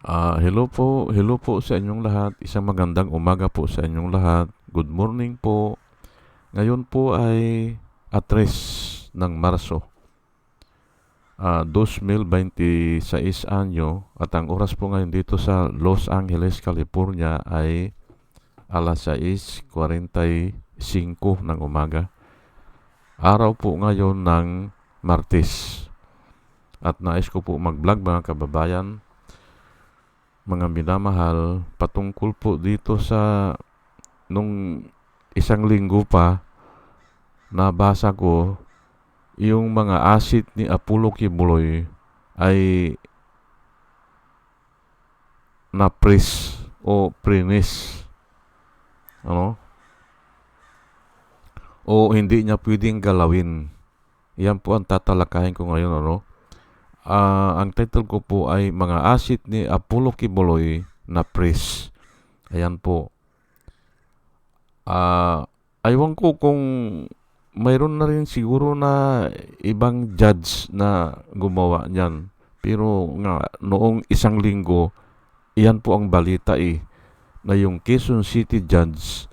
Hello po sa inyong lahat. Isang magandang umaga po sa inyong lahat. Good morning po. Ngayon po ay 3 ng Marso, 2026 anyo at ang oras po ngayon dito sa Los Angeles, California ay alas 6:45 ng umaga. Araw po ngayon ng Martes at nais ko po mag-vlog mga kababayan, mga minamahal, patungkol po dito sa nung isang linggo pa nabasa ko yung mga asit ni Apollo Kibuloy ay na-press o prinis, ano? O hindi niya pwedeng galawin. Yan po ang tatalakayin ko ngayon, ano? Ang title ko po ay Mga Asit ni Apollo Kibuloy na Press. Ayan po. Aywan ko kung mayroon na rin siguro na ibang judge na gumawa niyan. Pero nga, noong isang linggo, iyan po ang balita na yung Quezon City Judge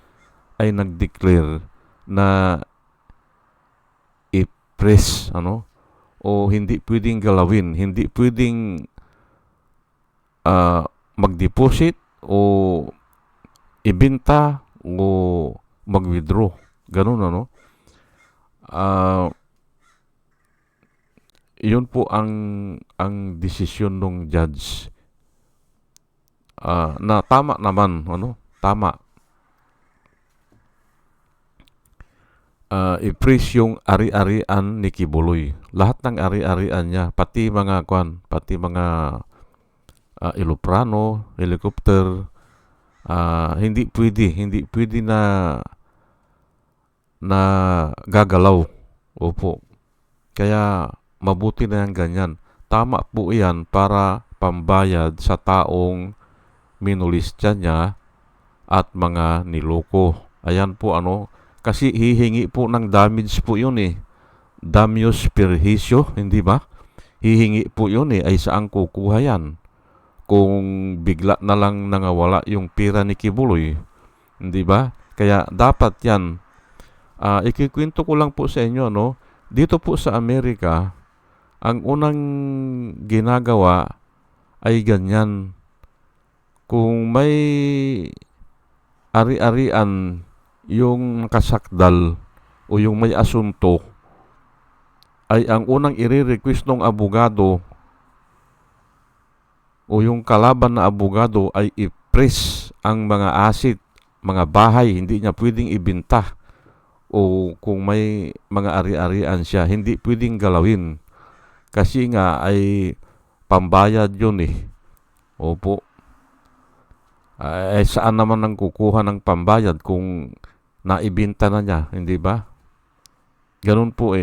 ay nag-declare na i-press, o hindi pwedeng galawin, hindi pwedeng mag-deposit o ibenta o mag-withdraw. Ganun, Yun po ang desisyon ng judge. Na tama naman, Tama. I-freeze yung ari-arian ni Kibuloy. Lahat ng ari-arian niya, pati mga eloplano, helicopter, hindi pwede na gagalaw. Opo. Kaya mabuti na yan ganyan. Tama po yan para pambayad sa taong minulistya niya at mga niloko. Ayan po kasi hihingi po ng damage po yun Damios perhisyo, hindi ba? Hihingi po yun ay saan kukuha yan? Kung bigla na lang nangawala yung pira ni Kibuloy, hindi ba? Kaya dapat yan. Ikikwento ko lang po sa inyo, dito po sa Amerika, ang unang ginagawa ay ganyan. Kung may ari-arian yung nakasakdal o yung may asunto, ay ang unang i-request ng abogado o yung kalaban na abogado ay i-press ang mga asset, mga bahay, hindi niya pwedeng ibenta. O kung may mga ari-arian siya, hindi pwedeng galawin. Kasi nga ay pambayad yun Opo. Saan naman ang kukuha ng pambayad kung naibenta na niya, hindi ba? Ganun po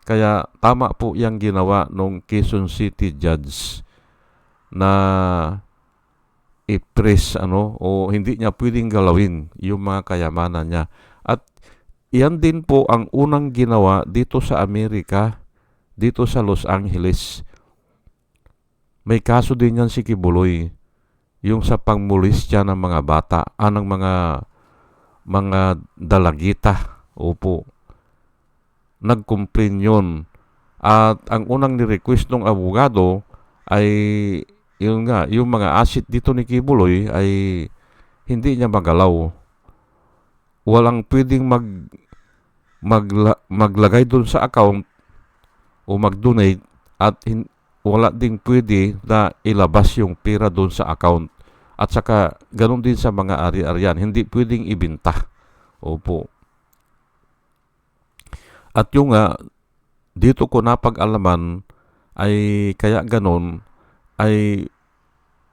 Kaya tama po yung ginawa ng Quezon City Judge na i-press o hindi niya pwedeng galawin yung mga kayamanan niya. At iyan din po ang unang ginawa dito sa Amerika, dito sa Los Angeles. May kaso din yan si Kibuloy, yung sa pangmolestya ng mga bata, ng mga dalagita. Opo. Nag-complain yun. At ang unang ni-request ng abogado ay yung mga asset dito ni Kibuloy ay hindi niya magalaw. Walang pwedeng maglagay doon sa account o mag-donate at wala ding pwede na ilabas yung pera doon sa account. At saka ganun din sa mga ari-arian, hindi pwedeng ibenta. Opo. At yung dito ko napag-alaman ay kaya ganun ay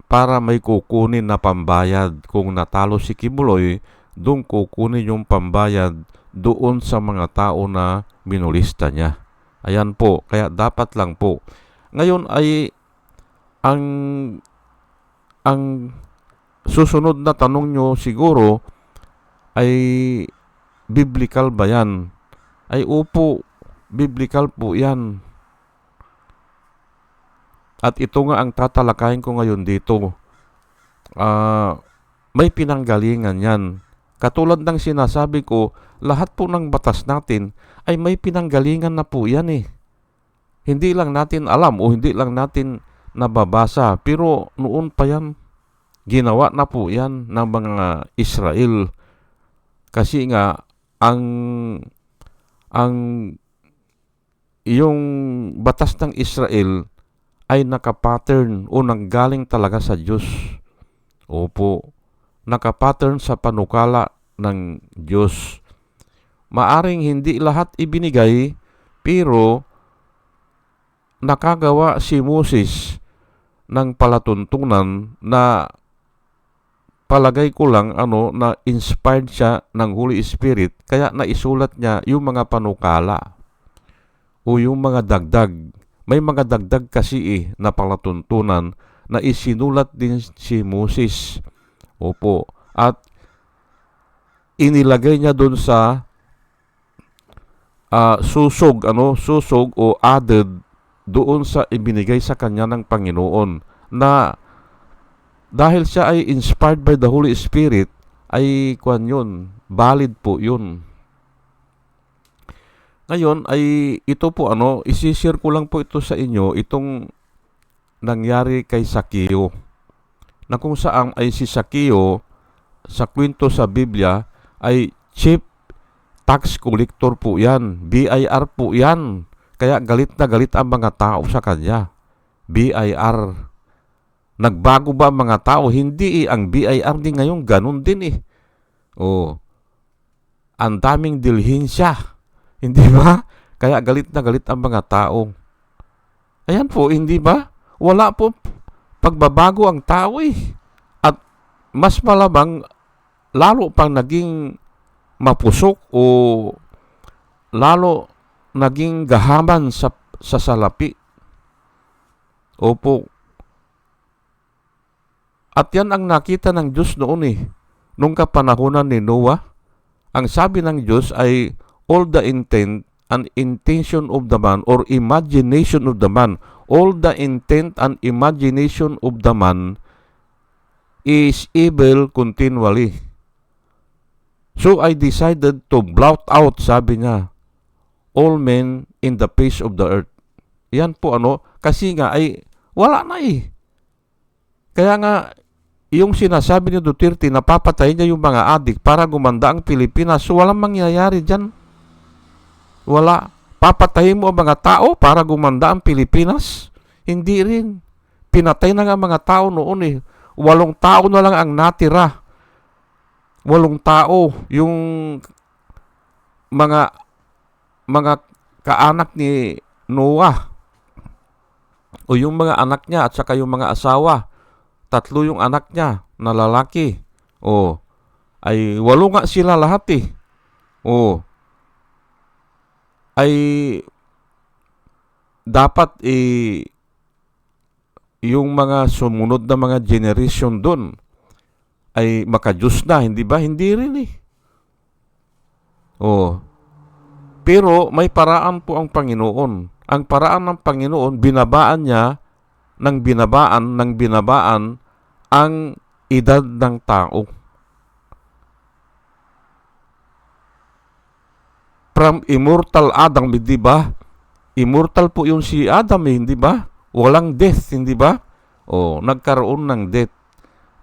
para may kukunin na pambayad. Kung natalo si Kibuloy, doon kukunin yung pambayad doon sa mga tao na minulista niya. Ayan po, kaya dapat lang po. Ngayon ay ang susunod na tanong nyo siguro ay biblical ba yan? Ay opo, biblical po yan. At ito nga ang tatalakayin ko ngayon dito. may pinanggalingan yan. Katulad ng sinasabi ko, lahat po ng batas natin ay may pinanggalingan na po yan eh. Hindi lang natin alam o hindi lang natin nababasa. Pero noon pa yan, ginawa na po yan ng mga Israel. Kasi nga, ang yung batas ng Israel ay nakapattern o nanggaling talaga sa Diyos. Opo, nakapattern sa panukala ng Diyos. Maaring hindi lahat ibinigay, pero nakagawa si Moses ng palatuntunan na palagay ko lang na inspired siya ng Holy Spirit, kaya naisulat niya yung mga panukala o yung mga dagdag. May mga dagdag kasi na palatuntunan na isinulat din si Moses. Opo. At inilagay niya doon sa susog o added doon sa ibinigay sa kanya ng Panginoon, na dahil siya ay inspired by the Holy Spirit, ay valid po yun. Ngayon ay ito po isishare ko lang po ito sa inyo, itong nangyari kay Sakeo, na kung saan ay si Sakeo sa kwento sa Biblia ay chief tax collector po yan, BIR po yan. Kaya galit na galit ang mga tao sa kanya. BIR. Nagbago ba ang mga tao? Hindi ang BIR din ngayon, ganun din eh. Ang daming dilhinsya. Hindi ba? Kaya galit na galit ang mga tao. Ayan po, hindi ba? Wala po pagbabago ang tao eh. At mas malamang, lalo pang naging mapusok o lalo naging gahaman sa salapi. Opo. At yan ang nakita ng Diyos noon eh. Nung kapanahunan ni Noah, ang sabi ng Diyos ay all the intent and intention of the man or imagination of the man, all the intent and imagination of the man is evil continually. So I decided to blot out, sabi niya, all men in the face of the earth. Yan po kasi nga ay wala na eh. Kaya nga, yung sinasabi ni Duterte na papatay niya yung mga adik para gumanda ang Pilipinas, so walang mangyayari dyan. Wala. Papatayin mo ang mga tao para gumanda ang Pilipinas? Hindi rin. Pinatay na nga mga tao noon eh. 8 tao na lang ang natira. 8 tao. Yung mga kaanak ni Noah o yung mga anak niya at saka yung mga asawa, 3 yung anak niya na lalaki. Ay 8 nga sila lahat eh. Ay dapat yung mga sumunod na mga generation doon ay makajus na, hindi ba? Hindi rin eh. Pero may paraan po ang Panginoon. Ang paraan ng Panginoon, binabaan niya ng binabaan ang edad ng tao. From immortal Adam, hindi ba? Immortal po yung si Adam, hindi ba? Walang death, hindi ba? Nagkaroon ng death.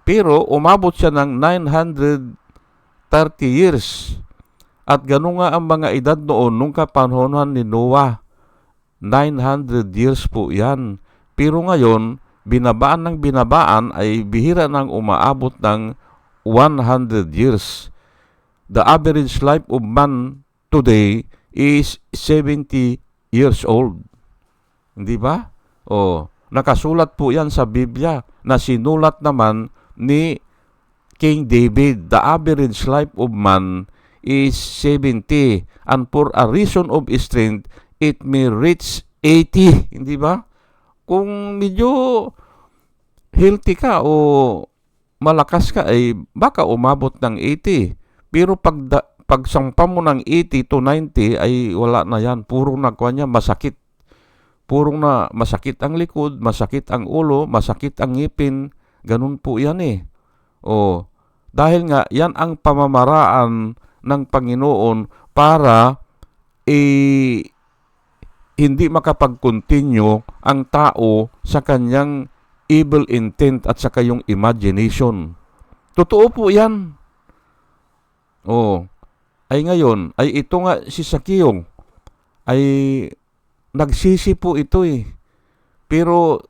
Pero umabot siya ng 930 years. At gano'n nga ang mga edad noon nung kapanhonan ni Noah. 900 years po yan. Pero ngayon, binabaan ay bihira nang umaabot ng 100 years. The average life of man today is 70 years old. Hindi ba? Nakasulat po yan sa Biblia na sinulat naman ni King David. The average life of man is 70, and for a reason of strength, it may reach 80. Hindi ba? Kung medyo healthy ka o malakas ka, ay baka umabot ng 80. Pero pag sangpa mo ng 80 to 90, ay wala na yan. Purong nagkuha niya, masakit. Purong na masakit ang likod, masakit ang ulo, masakit ang ngipin. Ganun po yan eh. O, dahil nga yan ang pamamaraan ng Panginoon para hindi makapag-continue ang tao sa kanyang evil intent at saka yung imagination. Totoo po yan. O, ay ngayon, ay ito nga si Sakeo, ay nagsisi po ito Pero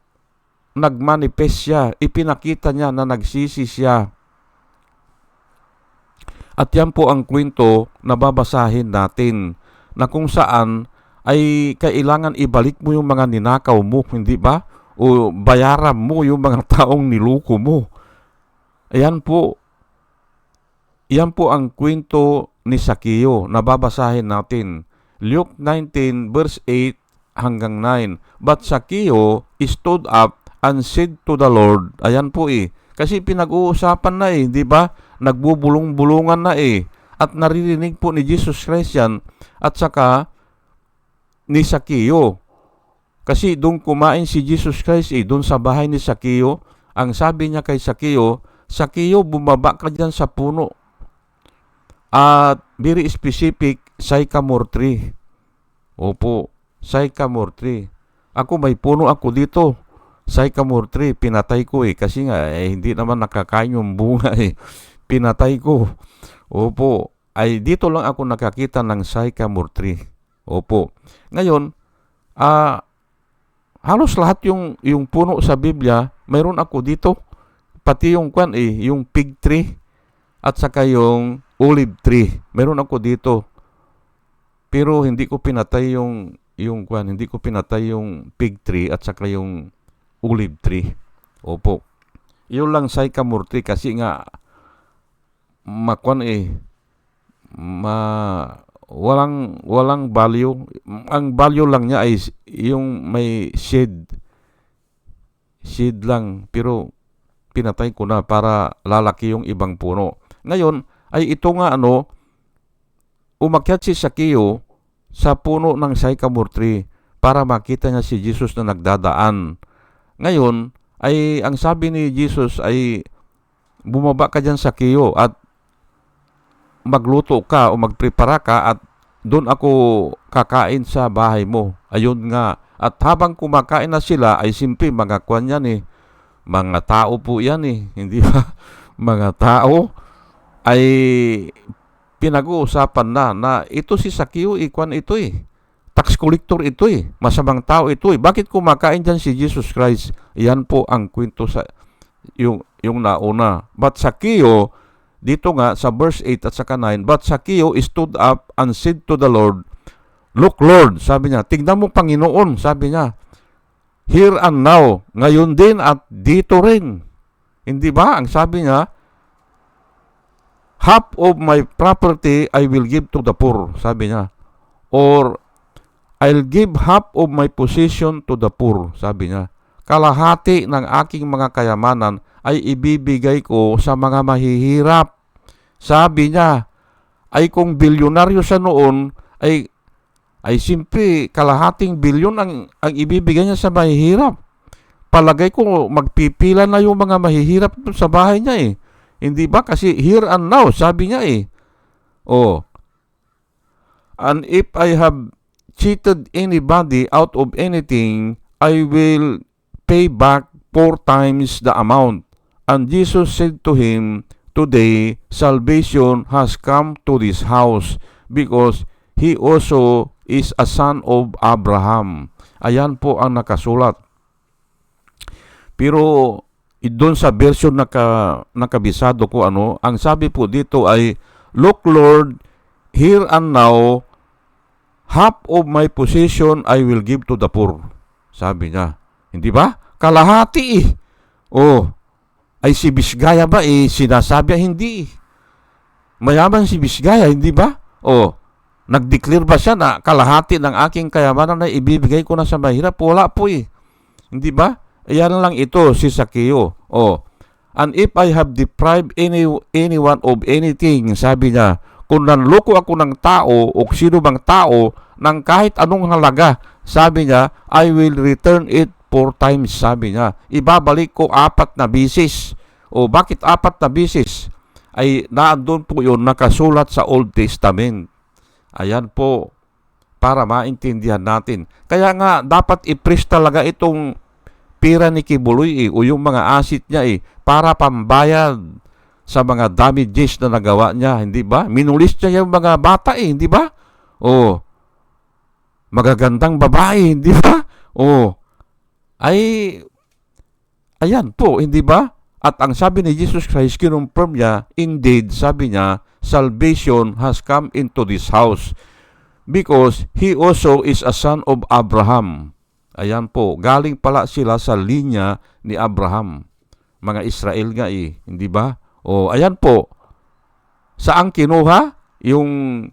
nagmanifest siya, ipinakita niya na nagsisi siya. At yan po ang kwento na babasahin natin, na kung saan ay kailangan ibalik mo yung mga ninakaw mo, hindi ba? O bayaran mo yung mga taong niluko mo. Yan po ang kwento ni Sakeo na babasahin natin. Luke 19 verse 8 hanggang 9. But Sakeo stood up and said to the Lord, ayan po kasi pinag-uusapan na di ba? Nagbubulong-bulungan na at naririnig po ni Jesus Christ yan at saka ni Sakeo. Kasi doon kumain si Jesus Christ doon sa bahay ni Sakeo. Ang sabi niya kay Sakeo, Sakeo, bumaba ka dyan sa puno. At very specific, sycamore tree. Opo, sycamore tree. Ako may puno ako dito. Sycamore tree, pinatay ko kasi nga hindi naman nakakain yung bunga Pinatay ko. Opo, ay dito lang ako nakakita ng sycamore tree. Opo. Ngayon, halos lahat yung puno sa Biblia, mayroon ako dito. Pati yung yung fig tree at saka yung olive tree. Mayroon ako dito. Pero hindi ko pinatay hindi ko pinatay yung fig tree at saka yung olive tree. Opo. Yun lang sycamore tree kasi nga walang value. Ang value lang niya ay yung may shade lang, pero pinatay ko na para lalaki yung ibang puno. Ngayon ay ito nga umakyat si Sakeo sa puno ng sycamore tree para makita niya si Jesus na nagdadaan. Ngayon ay ang sabi ni Jesus ay bumaba ka dyan Sakeo at magluto ka o magprepara ka at doon ako kakain sa bahay mo. Ayun nga. At habang kumakain na sila ay simple mga kwan yan mga tao po yan hindi ba? Mga tao ay pinag-uusapan na ito si Sakeo kwan ito tax collector ito masamang tao ito Bakit kumakain dyan si Jesus Christ? Yan po ang kwento sa yung nauna. But Sakeo, dito nga sa verse 8 at saka 9, but Sakeo stood up and said to the Lord, Look Lord, sabi niya, tingnan mo Panginoon, sabi niya, here and now, ngayon din at dito rin. Hindi ba? Ang sabi niya, half of my property I will give to the poor, sabi niya. Or, I'll give half of my possession to the poor, sabi niya. Kalahati ng aking mga kayamanan ay ibibigay ko sa mga mahihirap. Sabi niya, ay kung bilyonaryo siya noon, ay simple, kalahating bilyon ang ibibigay niya sa mahihirap. Palagay ko, magpipila na yung mga mahihirap sa bahay niya Hindi ba? Kasi here and now, sabi niya and if I have cheated anybody out of anything, I will pay back 4 times the amount. And Jesus said to him, Today, salvation has come to this house because he also is a son of Abraham. Ayan po ang nakasulat. Pero doon sa version nakabisado ko ang sabi po dito ay, Look Lord, here and now, half of my possession I will give to the poor. Sabi niya. Hindi ba? Kalahati ay si Bisgaya ba sinasabi? Hindi. Mayaman si Bisgaya, hindi ba? Nag-declare ba siya na kalahati ng aking kayamanan na ibibigay ko na sa mahirap? Wala po Hindi ba? Ayan lang ito si Sakeo. And if I have deprived anyone of anything, sabi niya, kung nanloko ako ng tao o sino bang tao ng kahit anong halaga, sabi niya, I will return it 4 times, sabi niya. Ibabalik ko 4 na bisis. O bakit 4 na beses? Ay naandun po yun nakasulat sa Old Testament. Ayan po, para maintindihan natin. Kaya nga, dapat i-freeze talaga itong pira ni Kibuloy o yung mga asset niya para pambayad sa mga damages na nagawa niya, hindi ba? Minulis niya yung mga bata hindi ba? O, magagandang babae, hindi ba? O, ay, ayan po, hindi ba? At ang sabi ni Jesus Christ, kinonfirm niya, indeed, sabi niya, salvation has come into this house because he also is a son of Abraham. Ayan po, galing pala sila sa linya ni Abraham. Mga Israel nga hindi ba? O, ayan po, saan kinuha? Yung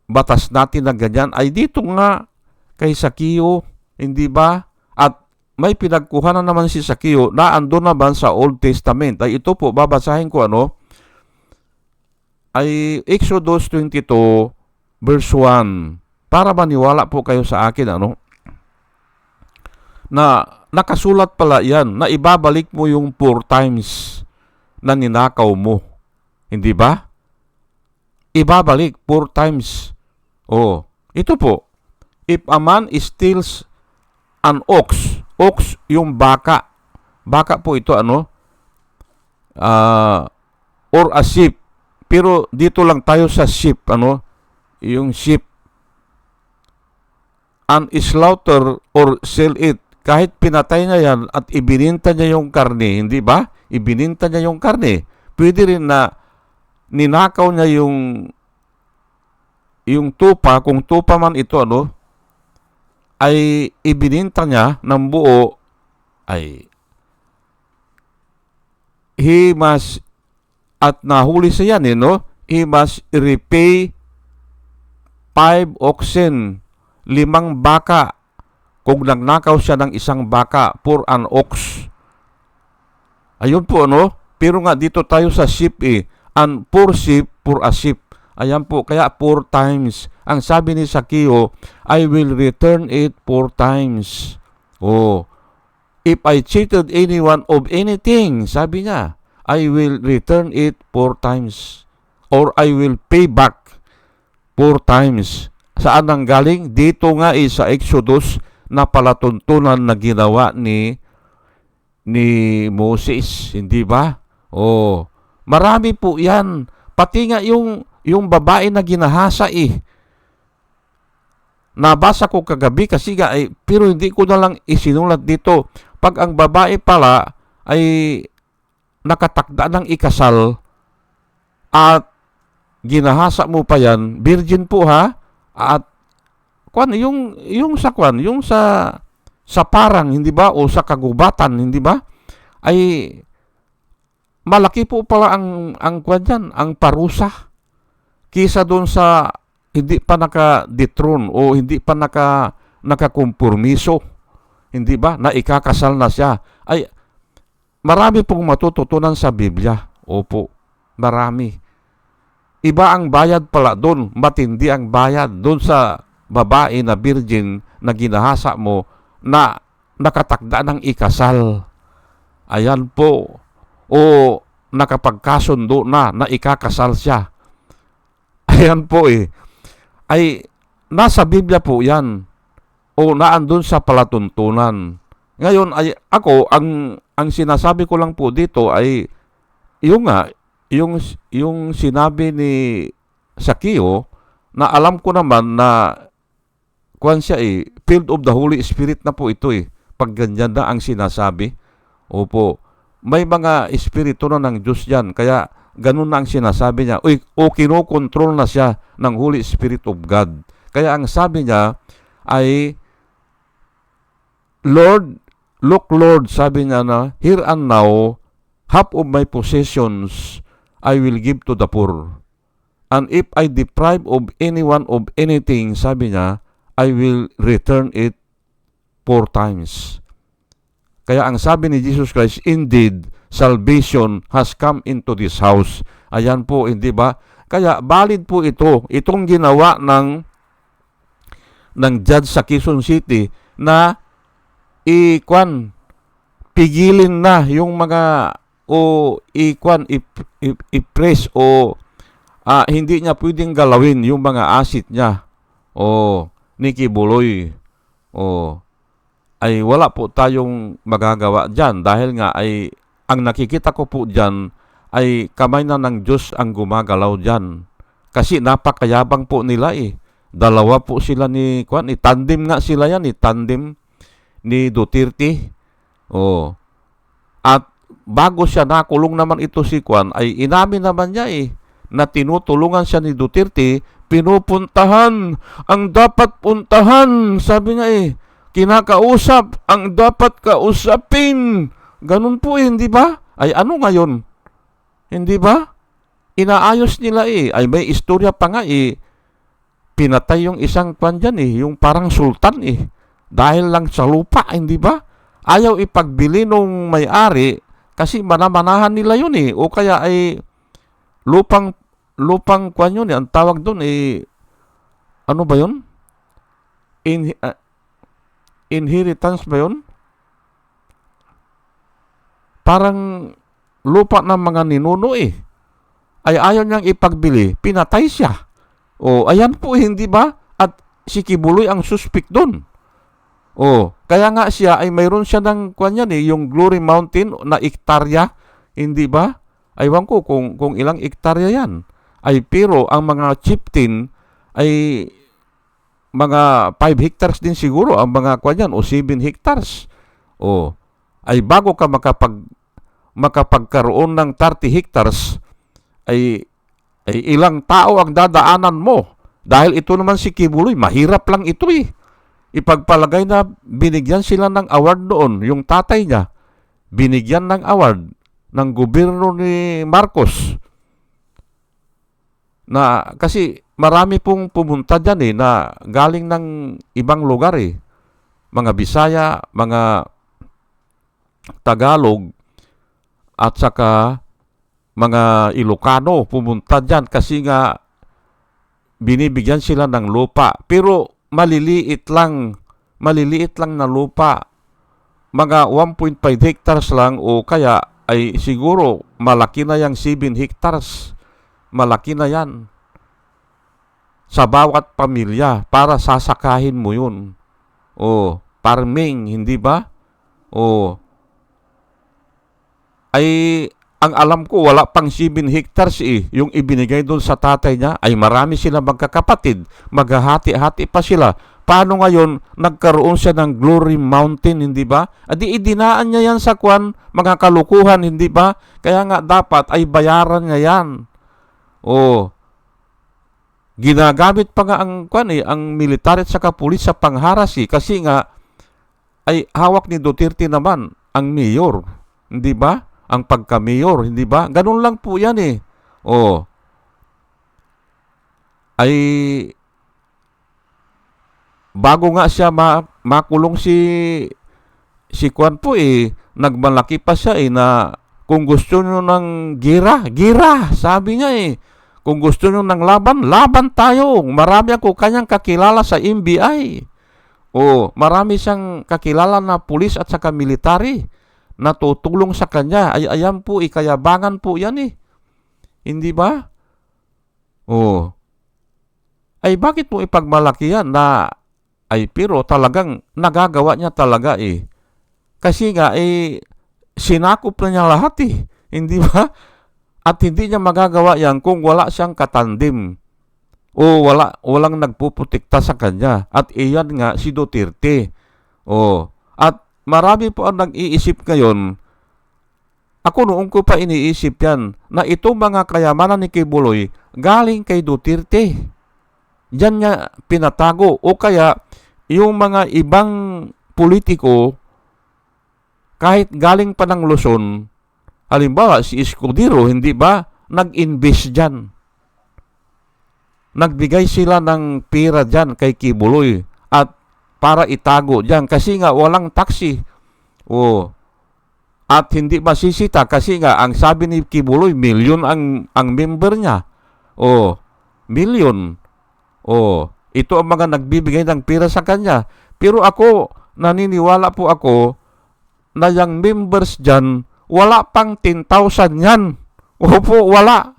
batas natin na ganyan ay dito nga kay Sakeo, hindi ba? At may pinagkuhanan naman si Sakeo na ando naman sa Old Testament. Ay ito po, babasahin ko ay Exodus 22 verse 1. Para maniwala po kayo sa akin na nakasulat pala yan na ibabalik mo yung 4 times na ninakaw mo. Hindi ba? Ibabalik 4 times. Oh, ito po. If a man steals an ox yung baka. Baka po ito or a sheep. Pero dito lang tayo sa sheep, yung sheep. And slaughter or sell it. Kahit pinatay niya yan at ibininta niya yung karne, hindi ba? Ibininta niya yung karne. Pwede rin na ninakaw niya yung tupa, kung tupa man ito, ay ibininta niya ng buo, ay he must, at nahuli siya yan, he must repay 5 oxen, 5 baka, kung nagnakaw siya ng isang baka for an ox. Ayun po, pero nga dito tayo sa sheep and for sheep, for a sheep. Ayan po, kaya 4 times. Ang sabi ni Sakeo, I will return it 4 times. Oh, if I cheated anyone of anything, sabi niya, I will return it 4 times. Or I will pay back 4 times. Saan nang galing? Dito nga sa Exodus na palatuntunan na ginawa ni Moses, hindi ba? Oh, marami po 'yan. Pati nga yung babae na ginahasa Nabasa ko kagabi kasi pero hindi ko na lang isinulat dito. Pag ang babae pala ay nakatakda ng ikasal at ginahasa mo pa yan, virgin po at yung sa parang, hindi ba, o sa kagubatan, hindi ba, ay malaki po pala ang parusa kisa doon sa hindi pa naka-dethrone o hindi pa nakakompormiso, hindi ba, na ikakasal na siya. Ay marami pong matututunan sa Biblia. Opo, marami. Iba ang bayad pala doon, matindi ang bayad doon sa babae na virgin na ginahasa mo na nakatakda ng ikasal. Ayan po. O nakapagkasundo na ikakasal siya. Ayan po ay nasa Biblia po yan. O naandun sa palatuntunan. Ngayon ay ako ang sinasabi ko lang po dito ay yung sinabi ni Sakeo na alam ko naman na siya filled of the Holy Spirit na po ito pag ganyan na ang sinasabi. Opo, may mga espiritu na ng Diyos yan, kaya ganun na ang sinasabi niya. O kinokontrol na siya ng Holy Spirit of God. Kaya ang sabi niya ay, Lord, look Lord, sabi niya na, here and now, half of my possessions I will give to the poor. And if I deprive of anyone of anything, sabi niya, I will return it 4 times. Kaya ang sabi ni Jesus Christ, indeed, salvation has come into this house. Ayan po, hindi ba? Kaya valid po itong ginawa ng judge sa Quezon City na pigilin na yung mga i-press hindi niya pwedeng galawin yung mga asset niya ni Kibuloy. Ay wala po tayong magagawa dyan dahil nga ay ang nakikita ko po dyan ay kamay na ng Diyos ang gumagalaw dyan. Kasi napakayabang po nila Dalawa po sila tandem nga sila yan, tandem ni Duterte. At bago siya nakulong naman ito si ay inamin naman niya na tinutulungan siya ni Duterte, pinupuntahan ang dapat puntahan. Sabi nga kinakausap ang dapat kausapin. Ganun po hindi ba? Ay ano ngayon? Hindi ba? Inaayos nila ay may istorya pa nga pinatay yung isang dyan yung parang sultan dahil lang sa lupa, hindi ba? Ayaw ipagbili nung may-ari kasi manamanahan nila yun o kaya ay lupang yun ang tawag doon ano ba yun? Inheritance ba yun? Parang lupa ng mga ninuno ay ayaw niyang ipagbili, pinatay siya. Ayan po, hindi ba? At si Kibuloy ang suspect doon. Kaya nga siya ay mayroon siya ng yung Glory Mountain na ektarya, hindi ba? Aywan ko kung ilang ektarya yan. Pero ang mga chieftain ay mga 5 hectares din siguro ang mga o 7 hectares. Ay bago ka makapagkaroon ng 30 hectares ay ilang tao ang dadaanan mo. Dahil ito naman si Kibuloy, mahirap lang ito Ipagpalagay na binigyan sila ng award noon, yung tatay niya, binigyan ng award ng gobyerno ni Marcos. Na, kasi marami pong pumunta dyan na galing ng ibang lugar Mga Bisaya, mga Tagalog, at saka mga Ilocano pumunta dyan kasi nga binibigyan sila ng lupa. Pero maliliit lang na lupa. Mga 1.5 hectares lang o kaya ay siguro malaki na yung 7 hectares. Malaki na yan. Sa bawat pamilya para sasakahin mo yun. Farming, hindi ba? Ay ang alam ko, wala pang 7 hectares yung ibinigay doon sa tatay niya. Ay marami sila magkakapatid. Maghahati-hati pa sila. Paano ngayon nagkaroon siya ng Glory Mountain, hindi ba? Adi idinaan niya yan sa mga kalukuhan, hindi ba? Kaya nga dapat ay bayaran niya yan. Ginagamit pa nga ang military at saka pulis sa pangharas kasi nga ay hawak ni Duterte naman ang mayor, hindi ba? Ang pagka-mayor, hindi ba? Ganun lang po yan Ay bago nga siya makulong si po nagmalaki pa siya na kung gusto nyo ng gira, sabi niya kung gusto nyo ng laban tayo. Marami ako kanyang kakilala sa NBI. Marami siyang kakilala na pulis at saka military na tutulong sa kanya. Ayan po, kayabangan po yan Hindi ba? Ay bakit mo ipagmalaki yan pero talagang nagagawa niya talaga Kasi nga sinakop na niya lahat Hindi ba? At hindi niya magagawa yan kung wala siyang katandim. Walang nagpuputikta sa kanya. At iyan nga si Duterte. At marami po ang nag-iisip ngayon. Ako noong ko pa iniisip yan na itong mga kayamanan ni Kibuloy galing kay Duterte. Diyan niya pinatago. O kaya yung mga ibang politiko kahit galing pa ng Luzon, halimbawa si Escudero, hindi ba? Nag-invest dyan. Nagbigay sila ng pera dyan kay Kibuloy at para itago dyan kasi nga walang taxi. At hindi masisita kasi nga ang sabi ni Kibuloy, milyon ang member niya. Milyon. Ito ang mga nagbibigay ng pera sa kanya. Pero ako, naniniwala po ako na yung members dyan, wala pang 10,000 yan. Opo, wala.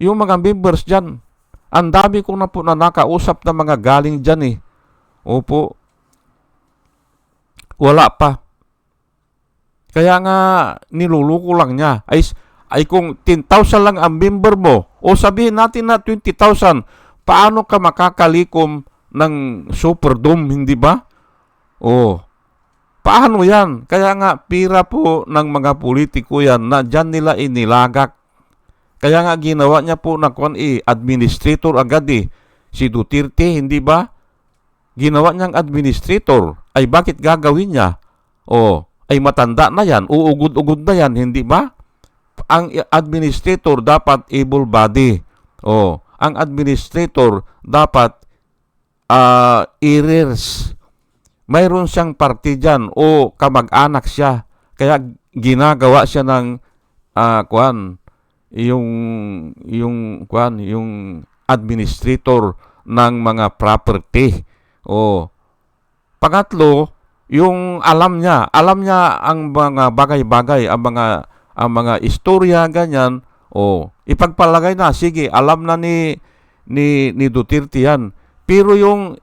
Yung mga members dyan. Ang dami ko na po na nakausap na mga galing dyan eh. Opo. Wala pa. Kaya nga, niluluko lang niya. Ay kung 10,000 lang ang member mo, o sabihin natin na 20,000, paano ka makakalikom ng Superdome, hindi ba? O, paano yan? Kaya nga, pira po ng mga politiko yan na dyan nila inilagak. Kaya nga, ginawa niya po na administrator agad eh. Si Duterte, hindi ba? Ginawa niyang administrator. Ay bakit gagawin niya? O, ay matanda na yan, uugod-ugod na yan, hindi ba? Ang administrator dapat able body. O, ang administrator dapat errors. Mayroon siyang party dyan o kamag-anak siya. Kaya ginagawa siya ng yung administrator ng mga property. O, pangatlo, yung alam niya ang mga bagay-bagay, ang mga istorya ganyan, ipagpalagay na, sige, alam na ni Duterte yan. Pero yung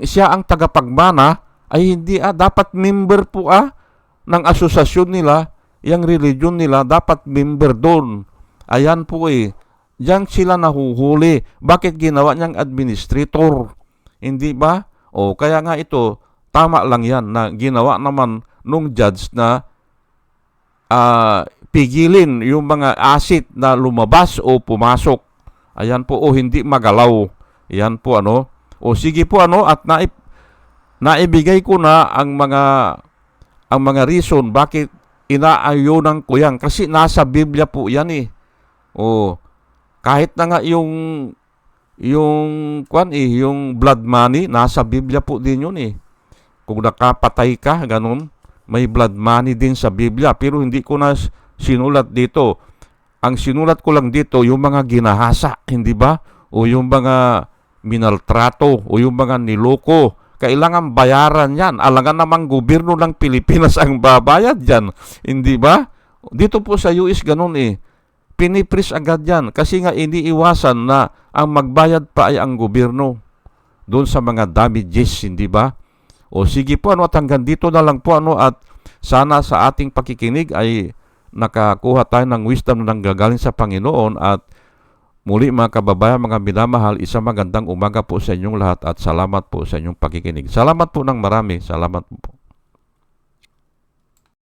siya ang tagapagmana ay hindi dapat member po ng asosasyon nila, yung religion nila, dapat member doon. Ayan po diyan sila nahuhuli. Bakit ginawa niyang administrator? Hindi ba? Kaya nga ito, tama lang yan na ginawa naman nung judge na pigilin yung mga asset na lumabas o pumasok. Ayan po, hindi magalaw. Ayan po sige po at naibigay ko na ang mga reason bakit inaayunan ko yan. Kasi nasa Biblia po yan eh. Kahit na nga yung blood money, nasa Biblia po din yun eh. Kung nakapatay ka, ganun, may blood money din sa Biblia. Pero hindi ko na sinulat dito. Ang sinulat ko lang dito, yung mga ginahasa, hindi ba? O yung mga minaltrato, o yung mga niloko. Kailangan bayaran yan. Alangan namang gobyerno ng Pilipinas ang babayad yan. Hindi ba? Dito po sa US, ganun eh. Pinipris agad yan. Kasi nga iniiwasan na ang magbayad pa ay ang gobyerno. Doon sa mga damages, hindi ba? Sige po at hanggang dito na lang po at sana sa ating pakikinig ay nakakuha tayo ng wisdom na nanggagaling sa Panginoon. At muli mga kababayan, mga minamahal, isang magandang umaga po sa inyong lahat at salamat po sa inyong pakikinig. Salamat po ng marami. Salamat po.